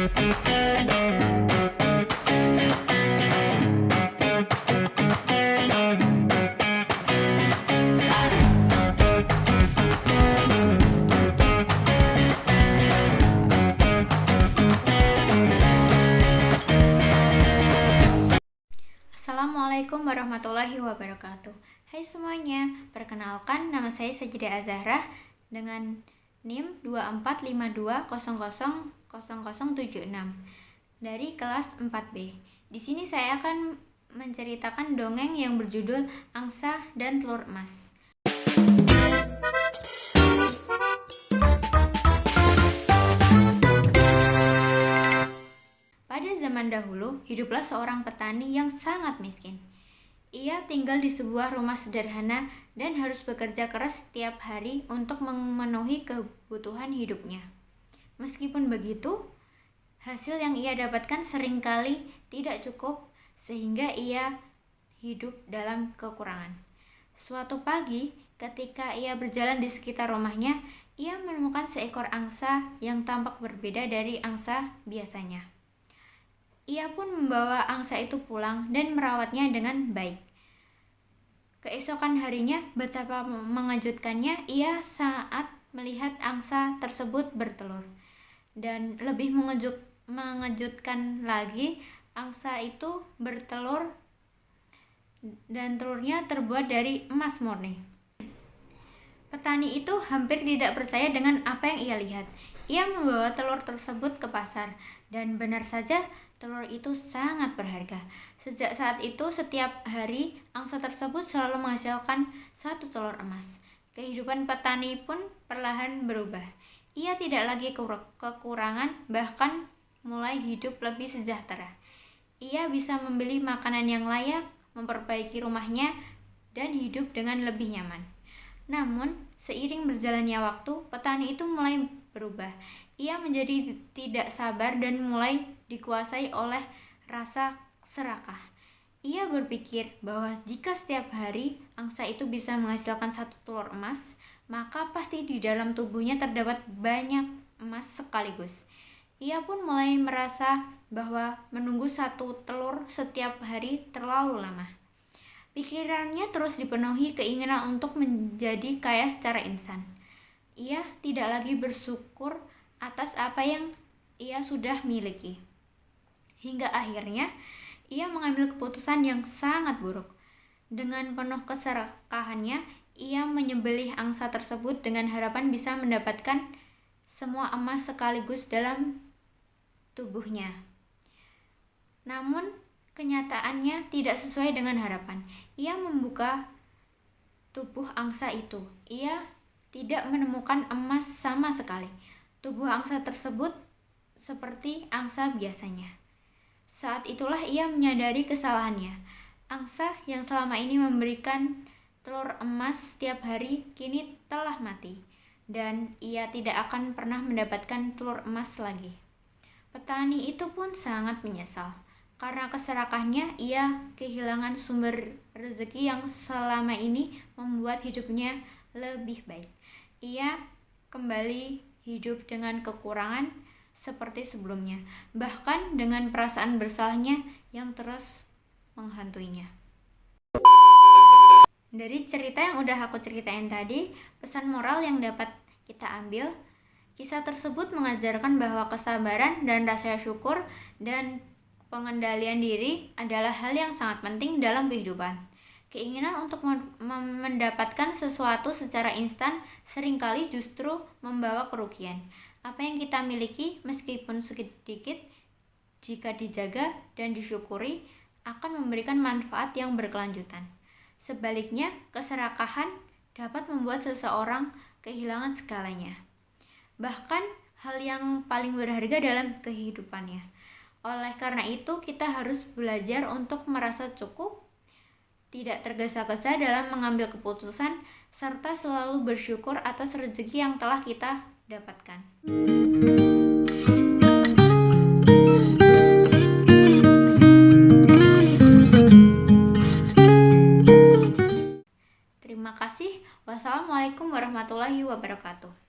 Assalamualaikum warahmatullahi wabarakatuh. Hai semuanya, perkenalkan nama saya Sajidah Azahra dengan NIM 2452000076 dari kelas 4B. Di sini saya akan menceritakan dongeng yang berjudul Angsa dan Telur Emas. Pada zaman dahulu, hiduplah seorang petani yang sangat miskin. Ia tinggal di sebuah rumah sederhana dan harus bekerja keras setiap hari untuk memenuhi kebutuhan hidupnya. Meskipun begitu, hasil yang ia dapatkan seringkali tidak cukup sehingga ia hidup dalam kekurangan. Suatu pagi, ketika ia berjalan di sekitar rumahnya, ia menemukan seekor angsa yang tampak berbeda dari angsa biasanya. Ia pun membawa angsa itu pulang dan merawatnya dengan baik. Keesokan harinya, betapa mengejutkannya ia saat melihat angsa tersebut bertelur. Dan lebih mengejutkan lagi, angsa itu bertelur dan telurnya terbuat dari emas murni. Petani itu hampir tidak percaya dengan apa yang ia lihat. Ia membawa telur tersebut ke pasar, dan benar saja telur itu sangat berharga. Sejak saat itu, setiap hari angsa tersebut selalu menghasilkan satu telur emas. Kehidupan petani pun perlahan berubah. Ia tidak lagi kekurangan, bahkan mulai hidup lebih sejahtera. Ia bisa membeli makanan yang layak, memperbaiki rumahnya, dan hidup dengan lebih nyaman. Namun, seiring berjalannya waktu, petani itu mulai berubah. Ia menjadi tidak sabar dan mulai dikuasai oleh rasa serakah. Ia berpikir bahwa jika setiap hari angsa itu bisa menghasilkan satu telur emas, maka pasti di dalam tubuhnya terdapat banyak emas sekaligus. Ia pun mulai merasa bahwa menunggu satu telur setiap hari terlalu lama. Pikirannya terus dipenuhi keinginan untuk menjadi kaya secara instan. Ia tidak lagi bersyukur atas apa yang ia sudah miliki. Hingga akhirnya, ia mengambil keputusan yang sangat buruk. Dengan penuh keserakahannya, ia menyembelih angsa tersebut dengan harapan bisa mendapatkan semua emas sekaligus dalam tubuhnya. Namun, kenyataannya tidak sesuai dengan harapan. Ia membuka tubuh angsa itu. Ia tidak menemukan emas sama sekali. Tubuh angsa tersebut seperti angsa biasanya. Saat itulah ia menyadari kesalahannya. Angsa yang selama ini memberikan telur emas setiap hari kini telah mati, dan ia tidak akan pernah mendapatkan telur emas lagi. Petani itu pun sangat menyesal. Karena keserakahnya, ia kehilangan sumber rezeki yang selama ini membuat hidupnya lebih baik. Ia kembali hidup dengan kekurangan seperti sebelumnya, bahkan dengan perasaan bersalahnya yang terus menghantuinya. Dari cerita yang udah aku ceritain tadi, pesan moral yang dapat kita ambil, kisah tersebut mengajarkan bahwa kesabaran dan rasa syukur dan pengendalian diri adalah hal yang sangat penting dalam kehidupan. Keinginan untuk mendapatkan sesuatu secara instan seringkali justru membawa kerugian. Apa yang kita miliki, meskipun sedikit, jika dijaga dan disyukuri, akan memberikan manfaat yang berkelanjutan. Sebaliknya, keserakahan dapat membuat seseorang kehilangan segalanya, bahkan hal yang paling berharga dalam kehidupannya. Oleh karena itu, kita harus belajar untuk merasa cukup, tidak tergesa-gesa dalam mengambil keputusan, serta selalu bersyukur atas rezeki yang telah kita dapatkan. Terima kasih. Wassalamualaikum warahmatullahi wabarakatuh.